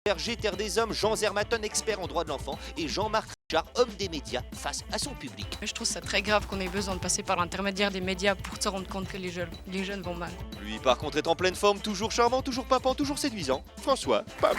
Berger, Terre des Hommes, Jean Zermatten, expert en droit de l'enfant, et Jean-Marc Richard, homme des médias, face à son public. Je trouve ça très grave qu'on ait besoin de passer par l'intermédiaire des médias pour se rendre compte que les jeunes vont mal. Lui, par contre, est en pleine forme, toujours charmant, toujours pimpant, toujours séduisant. François Pams.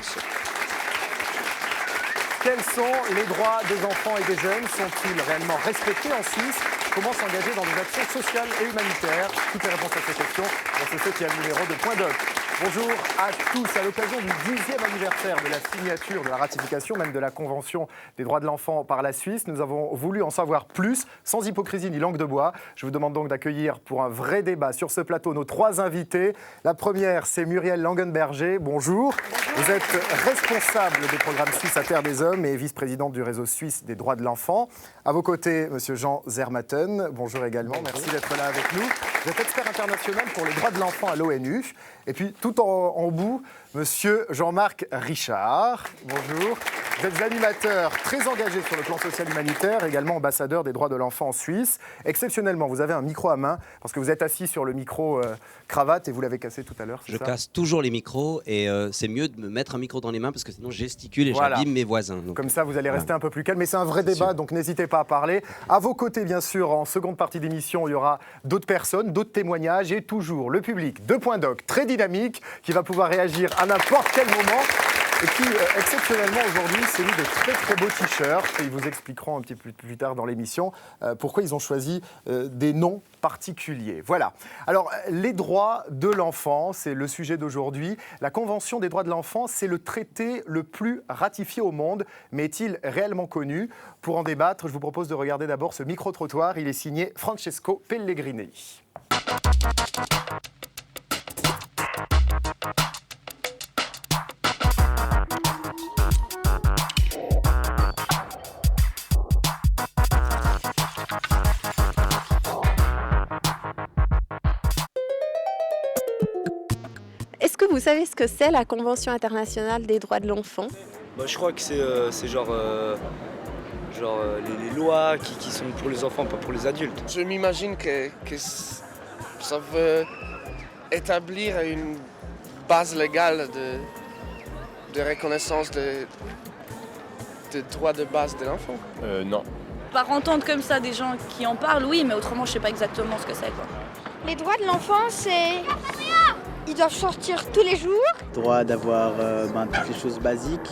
Quels sont les droits des enfants et des jeunes? Sont-ils réellement respectés en Suisse? Comment s'engager dans des actions sociales et humanitaires? Toutes les réponses à ces questions dans ce 7e numéro de Point Doc. Bonjour à tous. À l'occasion du 10e anniversaire de la signature, de la ratification même de la Convention des droits de l'enfant par la Suisse, nous avons voulu en savoir plus, sans hypocrisie ni langue de bois. Je vous demande donc d'accueillir pour un vrai débat sur ce plateau nos 3 invités. La première, c'est Muriel Langenberger. Bonjour. Vous êtes responsable des programmes suisses à Terre des Hommes et vice-présidente du réseau suisse des droits de l'enfant. À vos côtés, monsieur Jean Zermatten. Bonjour également. Bonjour. Merci d'être là avec nous. Vous êtes expert international pour les droits de l'enfant à l'ONU. Et puis, tout en bout, monsieur Jean-Marc Richard. Bonjour. Vous êtes animateur très engagé sur le plan social humanitaire, également ambassadeur des droits de l'enfant en Suisse. Exceptionnellement, vous avez un micro à main, parce que vous êtes assis sur le micro cravate et vous l'avez cassé tout à l'heure, c'est ça? Je casse toujours les micros et c'est mieux de me mettre un micro dans les mains parce que sinon je gesticule et Voilà. j'abîme mes voisins. Donc, comme ça, vous allez rester un peu plus calme. Mais c'est un vrai C'est débat, sûr. donc n'hésitez pas à parler. À vos côtés, bien sûr, en seconde partie d'émission, il y aura d'autres personnes, d'autres témoignages et toujours le public de Point Doc, très dynamique, qui va pouvoir réagir à n'importe quel moment. Et qui, exceptionnellement, aujourd'hui, s'est mis de très très beaux t-shirts. Et ils vous expliqueront un petit peu plus tard dans l'émission pourquoi ils ont choisi des noms particuliers. Voilà. Alors, les droits de l'enfant, c'est le sujet d'aujourd'hui. La Convention des droits de l'enfant, c'est le traité le plus ratifié au monde. Mais est-il réellement connu? Pour en débattre, je vous propose de regarder d'abord ce micro-trottoir. Il est signé Francesco Pellegrini. Est-ce que vous savez ce que c'est la Convention internationale des droits de l'enfant? Bah, je crois que c'est genre, les lois qui sont pour les enfants, pas pour les adultes. Je m'imagine que ça veut établir une base légale de reconnaissance des droits de base de l'enfant. Non. Par entendre comme ça des gens qui en parlent, oui, mais autrement, je sais pas exactement ce que c'est, quoi. Les droits de l'enfant, c'est... Ils doivent sortir tous les jours. Droit d'avoir toutes les choses basiques,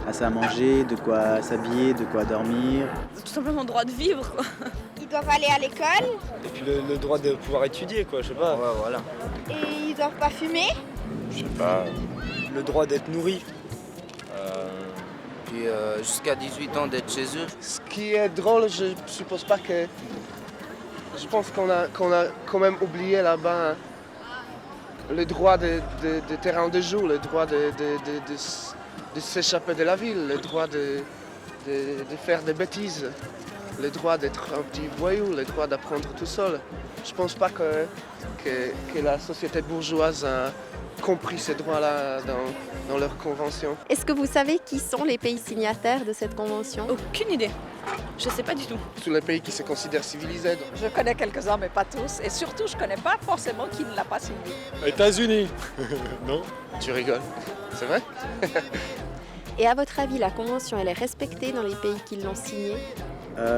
assez à manger, de quoi s'habiller, de quoi dormir. Tout simplement le droit de vivre, quoi. Ils doivent aller à l'école. Et puis le droit de pouvoir étudier, quoi, je sais pas. Ouais, voilà. Et ils doivent pas fumer. Je sais pas. Le droit d'être nourri. Puis jusqu'à 18 ans d'être chez eux. Ce qui est drôle, je suppose pas que... Je pense qu'on a quand même oublié là-bas le droit de terrain de jeu, le droit de s'échapper de la ville, le droit de faire des bêtises, le droit d'être un petit voyou, le droit d'apprendre tout seul. Je pense pas que la société bourgeoise a compris ces droits-là dans leur convention. Est-ce que vous savez qui sont les pays signataires de cette convention? Aucune idée. Je sais pas du tout. Tous les pays qui se considèrent civilisés. Je connais quelques-uns, mais pas tous. Et surtout, je connais pas forcément qui ne l'a pas signé. États-Unis. Non. Tu rigoles, c'est vrai? Et à votre avis, la convention, elle est respectée dans les pays qui l'ont signée?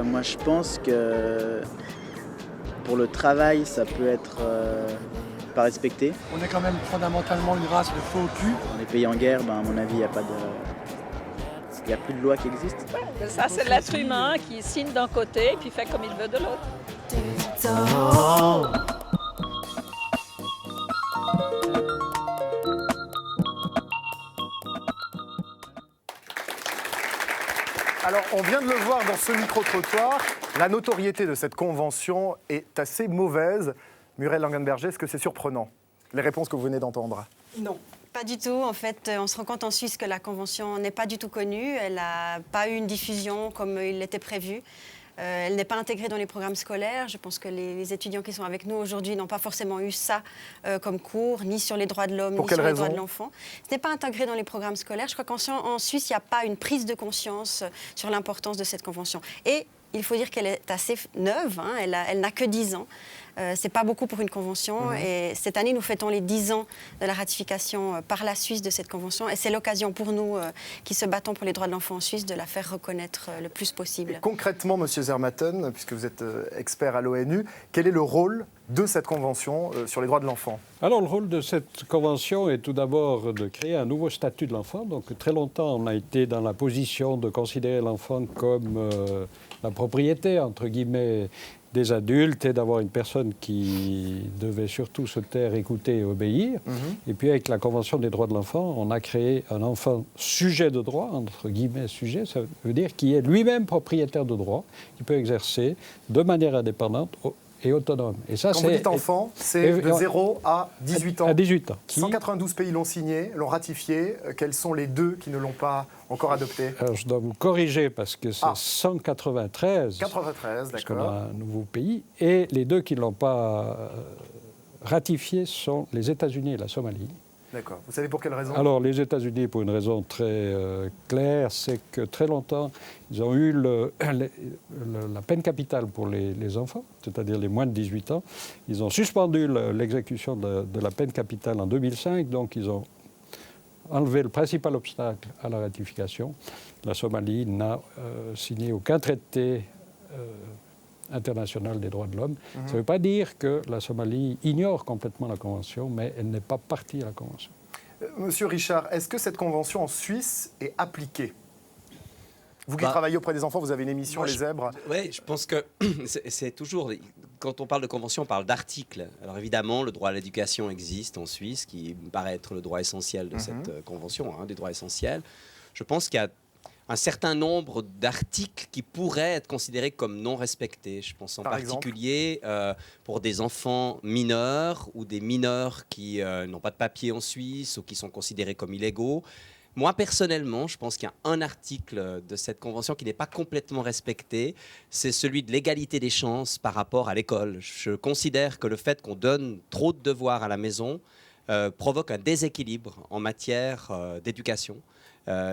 Moi, je pense que pour le travail, ça peut être pas respecté. On est quand même fondamentalement une race de faux cul. Dans les pays en guerre, à mon avis, il n'y a pas de... Il n'y a plus de loi qui existe. Ça, c'est l'être humain qui signe d'un côté et puis fait comme il veut de l'autre. Alors, on vient de le voir dans ce micro-trottoir, la notoriété de cette convention est assez mauvaise. Muriel Langenberger, est-ce que c'est surprenant, les réponses que vous venez d'entendre? Non. Pas du tout. En fait, on se rend compte en Suisse que la Convention n'est pas du tout connue. Elle n'a pas eu une diffusion comme il était prévu. Elle n'est pas intégrée dans les programmes scolaires. Je pense que les étudiants qui sont avec nous aujourd'hui n'ont pas forcément eu ça comme cours, ni sur les droits de l'homme, ni sur les droits de l'enfant. Ce n'est pas intégré dans les programmes scolaires. Je crois qu'en Suisse, il n'y a pas une prise de conscience sur l'importance de cette Convention. Et il faut dire qu'elle est assez neuve, hein. Elle n'a que 10 ans. C'est pas beaucoup pour une convention. Et cette année, nous fêtons les 10 ans de la ratification par la Suisse de cette convention. Et c'est l'occasion pour nous, qui se battons pour les droits de l'enfant en Suisse, de la faire reconnaître le plus possible. Et concrètement, Monsieur Zermatten, puisque vous êtes expert à l'ONU, quel est le rôle de cette convention sur les droits de l'enfant? Alors, le rôle de cette convention est tout d'abord de créer un nouveau statut de l'enfant. Donc, très longtemps, on a été dans la position de considérer l'enfant comme la propriété, entre guillemets, des adultes et d'avoir une personne qui devait surtout se taire, écouter et obéir. Et puis, avec la Convention des droits de l'enfant, on a créé un enfant sujet de droit, entre guillemets sujet, ça veut dire qui est lui-même propriétaire de droit, qui peut exercer de manière indépendante et autonome. Et ça, quand vous dites enfant, c'est de 0 à 18 ans. À 18 ans. 192 pays l'ont signé, l'ont ratifié. Quels sont les 2 qui ne l'ont pas encore adopté? Alors, je dois vous corriger parce que c'est 193. 93, parce qu'on a d'accord. un nouveau pays. Et les 2 qui ne l'ont pas ratifié sont les États-Unis et la Somalie. D'accord. Vous savez pour quelle raison? Alors, les États-Unis, pour une raison très claire, c'est que très longtemps, ils ont eu la peine capitale pour les enfants, c'est-à-dire les moins de 18 ans. Ils ont suspendu l'exécution de la peine capitale en 2005, donc ils ont enlevé le principal obstacle à la ratification. La Somalie n'a signé aucun traité international des droits de l'homme. Ça ne veut pas dire que la Somalie ignore complètement la Convention, mais elle n'est pas partie à la Convention. Monsieur Richard, est-ce que cette Convention en Suisse est appliquée? Vous qui travaillez auprès des enfants, vous avez une émission, Les Zèbres. Oui, je pense que c'est toujours... Quand on parle de convention, on parle d'articles. Alors évidemment, le droit à l'éducation existe en Suisse, qui me paraît être le droit essentiel de cette convention, des droits essentiels. Je pense qu'il y a un certain nombre d'articles qui pourraient être considérés comme non respectés. Je pense en particulier pour des enfants mineurs ou des mineurs qui n'ont pas de papier en Suisse ou qui sont considérés comme illégaux. Moi, personnellement, je pense qu'il y a un article de cette convention qui n'est pas complètement respecté. C'est celui de l'égalité des chances par rapport à l'école. Je considère que le fait qu'on donne trop de devoirs à la maison provoque un déséquilibre en matière d'éducation.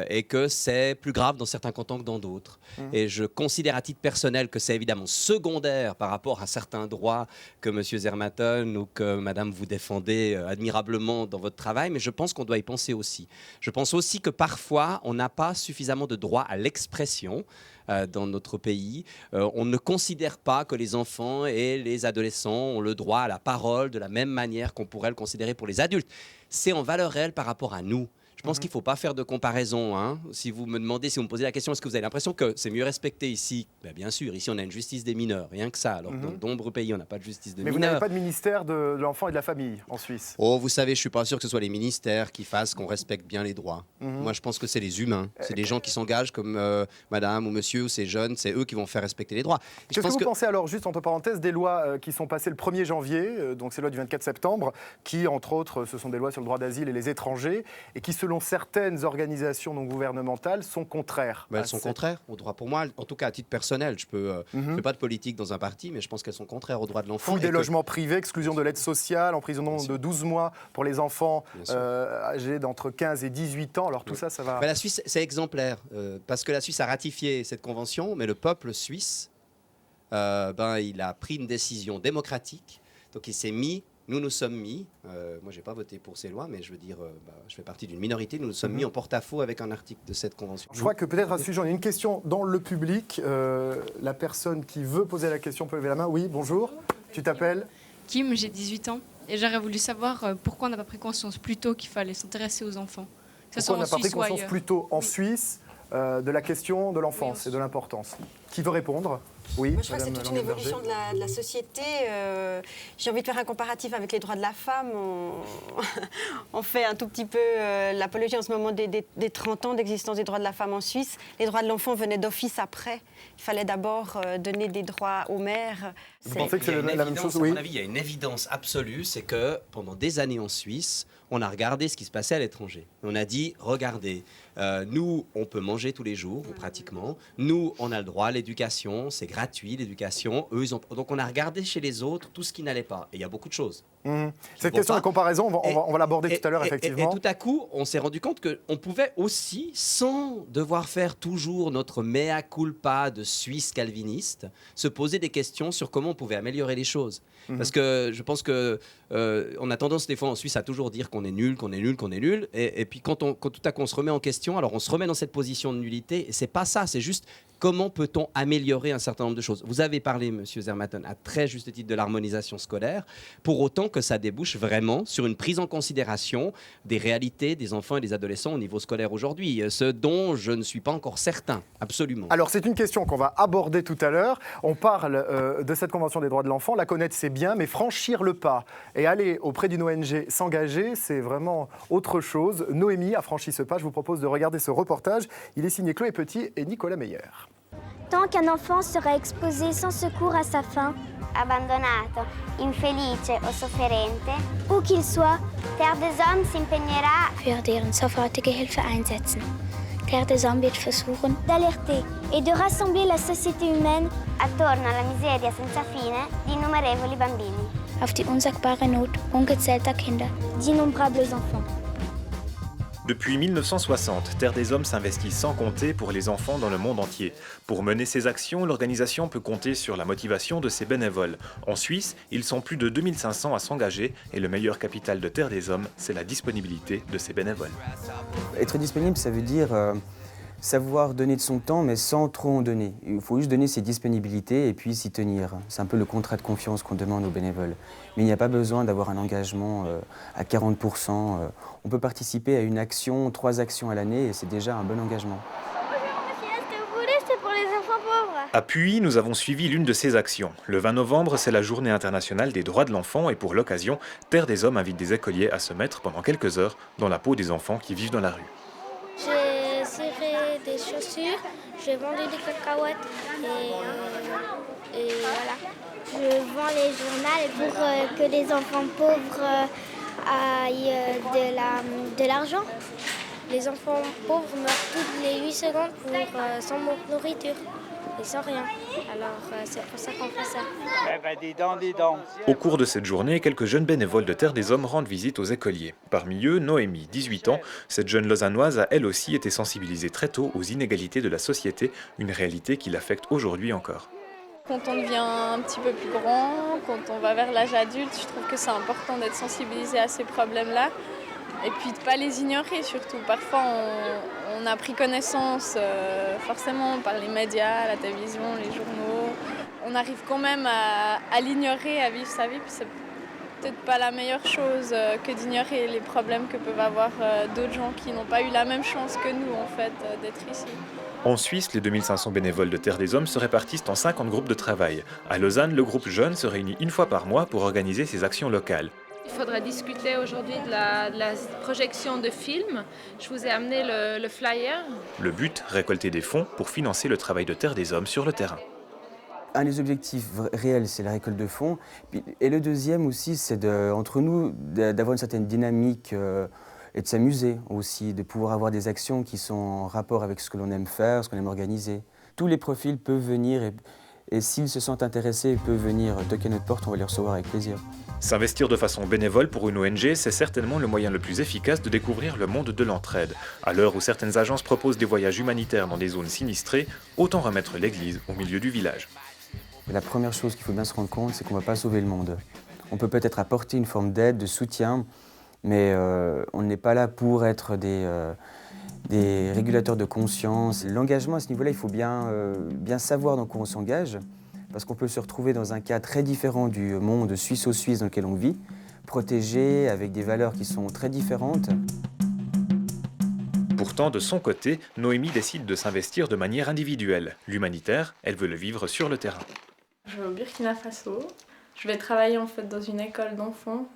Et que c'est plus grave dans certains cantons que dans d'autres. Et je considère à titre personnel que c'est évidemment secondaire par rapport à certains droits que M. Zermatten ou que Madame vous défendez admirablement dans votre travail, mais je pense qu'on doit y penser aussi. Je pense aussi que parfois, on n'a pas suffisamment de droit à l'expression dans notre pays. On ne considère pas que les enfants et les adolescents ont le droit à la parole de la même manière qu'on pourrait le considérer pour les adultes. C'est en valeur réelle par rapport à nous. Je pense qu'il ne faut pas faire de comparaison. Si vous me demandez, si vous me posez la question, est-ce que vous avez l'impression que c'est mieux respecté ici? Bien sûr, ici on a une justice des mineurs, rien que ça. Alors dans de nombreux pays, on n'a pas de justice des mineurs. Mais vous n'avez pas de ministère de l'enfant et de la famille en Suisse? Oh, vous savez, je ne suis pas sûr que ce soit les ministères qui fassent qu'on respecte bien les droits. Moi, je pense que c'est les humains. C'est des gens qui s'engagent comme madame ou monsieur ou ces jeunes. C'est eux qui vont faire respecter les droits. Qu'est-ce que vous pensez alors, juste entre parenthèses, des lois qui sont passées le 1er janvier, donc ces lois du 24 septembre, qui, entre autres, ce sont des lois sur le droit d'asile et les étrangers, et qui, selon certaines organisations non gouvernementales, sont contraires. Elles sont contraires au droit. Pour moi, en tout cas à titre personnel, je ne fais pas de politique dans un parti, mais je pense qu'elles sont contraires aux droits de l'enfant. Fouille des logements privés, exclusion de l'aide sociale, emprisonnement de 12 mois pour les enfants âgés d'entre 15 et 18 ans. Alors tout ça, ça va... La Suisse, c'est exemplaire, parce que la Suisse a ratifié cette convention, mais le peuple suisse, il a pris une décision démocratique, donc il s'est mis... Nous nous sommes mis, moi je n'ai pas voté pour ces lois, mais je veux dire, je fais partie d'une minorité, nous nous sommes mis en porte-à-faux avec un article de cette convention. Je crois que peut-être à ce sujet, on a une question dans le public. La personne qui veut poser la question peut lever la main. Oui, bonjour. Tu t'appelles? Kim, j'ai 18 ans et j'aurais voulu savoir pourquoi on n'a pas pris conscience plus tôt qu'il fallait s'intéresser aux enfants. Pourquoi on n'a pas pris conscience plus tôt en Suisse de la question de l'enfance et de l'importance? Qui veut répondre? Oui, moi, je crois que c'est toute une évolution de la société. J'ai envie de faire un comparatif avec les droits de la femme. On fait un tout petit peu l'apologie en ce moment des 30 ans d'existence des droits de la femme en Suisse. Les droits de l'enfant venaient d'office après. Il fallait d'abord donner des droits aux mères. Vous pensez que c'est la même chose? Oui. À mon avis, il y a une évidence absolue, c'est que pendant des années en Suisse, on a regardé ce qui se passait à l'étranger. On a dit, regardez, nous, on peut manger tous les jours, pratiquement. Nous, on a le droit à l'éducation, c'est gratuit. gratuit, l'éducation. Eux, donc on a regardé chez les autres tout ce qui n'allait pas. Et il y a beaucoup de choses. Cette question de comparaison, on va l'aborder tout à l'heure, effectivement. Et tout à coup, on s'est rendu compte qu'on pouvait aussi, sans devoir faire toujours notre mea culpa de Suisse calviniste, se poser des questions sur comment on pouvait améliorer les choses. Parce que je pense que on a tendance des fois en Suisse à toujours dire qu'on est nul, qu'on est nul, qu'on est nul. Et puis quand tout à coup on se remet en question, alors on se remet dans cette position de nullité. Et c'est pas ça, c'est juste comment peut-on améliorer un certain nombre de choses. Vous avez parlé, Monsieur Zermatten, à très juste titre de l'harmonisation scolaire, pour autant que ça débouche vraiment sur une prise en considération des réalités des enfants et des adolescents au niveau scolaire aujourd'hui, ce dont je ne suis pas encore certain, absolument. Alors c'est une question qu'on va aborder tout à l'heure. On parle de cette Convention des droits de l'enfant, la connaître c'est bien, mais franchir le pas et aller auprès d'une ONG s'engager, c'est vraiment autre chose. Noémie a franchi ce pas, je vous propose de regarder ce reportage. Il est signé Chloé Petit et Nicolas Meyer. Tant qu'un enfant sera exposé sans secours à sa faim, abbandonato, infelice o sofferente, où qu'il soit, Terre des Hommes s'impegnerà für deren sofortige Hilfe einsetzen. Terre des Hommes wird versuchen d'alerter et de rassembler la société humaine attorno alla miseria senza fine di innumerevoli bambini. Auf die unsagbare Not ungezählter Kinder. D'innombrables enfants. Depuis 1960, Terre des Hommes s'investit sans compter pour les enfants dans le monde entier. Pour mener ses actions, l'organisation peut compter sur la motivation de ses bénévoles. En Suisse, ils sont plus de 2500 à s'engager et le meilleur capital de Terre des Hommes, c'est la disponibilité de ses bénévoles. Être disponible, ça veut dire savoir donner de son temps, mais sans trop en donner. Il faut juste donner ses disponibilités et puis s'y tenir. C'est un peu le contrat de confiance qu'on demande aux bénévoles. Mais il n'y a pas besoin d'avoir un engagement à 40%. On peut participer à une action, 3 actions à l'année, et c'est déjà un bon engagement. À Puy, nous avons suivi l'une de ces actions. Le 20 novembre, c'est la Journée internationale des droits de l'enfant et pour l'occasion, Terre des Hommes invite des écoliers à se mettre pendant quelques heures dans la peau des enfants qui vivent dans la rue. J'ai ciré des chaussures, j'ai vendu des cacahuètes et voilà. Je vends les journaux pour que les enfants pauvres aillent de l'argent. Les enfants pauvres meurent toutes les 8 secondes sans nourriture et sans rien. Alors c'est pour ça qu'on fait ça. Des dents. Au cours de cette journée, quelques jeunes bénévoles de Terre des Hommes rendent visite aux écoliers. Parmi eux, Noémie, 18 ans. Cette jeune lausannoise a elle aussi été sensibilisée très tôt aux inégalités de la société, une réalité qui l'affecte aujourd'hui encore. Quand on devient un petit peu plus grand, quand on va vers l'âge adulte, je trouve que c'est important d'être sensibilisé à ces problèmes-là. Et puis de ne pas les ignorer surtout. Parfois on a pris connaissance forcément par les médias, la télévision, les journaux. On arrive quand même à l'ignorer, à vivre sa vie. Puis c'est peut-être pas la meilleure chose que d'ignorer les problèmes que peuvent avoir d'autres gens qui n'ont pas eu la même chance que nous en fait d'être ici. En Suisse, les 2500 bénévoles de Terre des Hommes se répartissent en 50 groupes de travail. À Lausanne, le groupe Jeunes se réunit une fois par mois pour organiser ses actions locales. Il faudra discuter aujourd'hui de la projection de films. Je vous ai amené le flyer. Le but, récolter des fonds pour financer le travail de Terre des Hommes sur le terrain. Un des objectifs réels, c'est la récolte de fonds. Et le deuxième aussi, c'est entre nous d'avoir une certaine dynamique et de s'amuser aussi, de pouvoir avoir des actions qui sont en rapport avec ce que l'on aime faire, ce qu'on aime organiser. Tous les profils peuvent venir et s'ils se sentent intéressés, ils peuvent venir toquer à notre porte, on va les recevoir avec plaisir. S'investir de façon bénévole pour une ONG, c'est certainement le moyen le plus efficace de découvrir le monde de l'entraide. À l'heure où certaines agences proposent des voyages humanitaires dans des zones sinistrées, autant remettre l'église au milieu du village. Et la première chose qu'il faut bien se rendre compte, c'est qu'on ne va pas sauver le monde. On peut peut-être apporter une forme d'aide, de soutien, mais on n'est pas là pour être des régulateurs de conscience. L'engagement à ce niveau-là, il faut bien savoir dans quoi on s'engage, parce qu'on peut se retrouver dans un cas très différent du monde suisse-suisse dans lequel on vit, protégé, avec des valeurs qui sont très différentes. Pourtant, de son côté, Noémie décide de s'investir de manière individuelle. L'humanitaire, elle veut le vivre sur le terrain. Je vais au Burkina Faso. Je vais travailler en fait dans une école d'enfants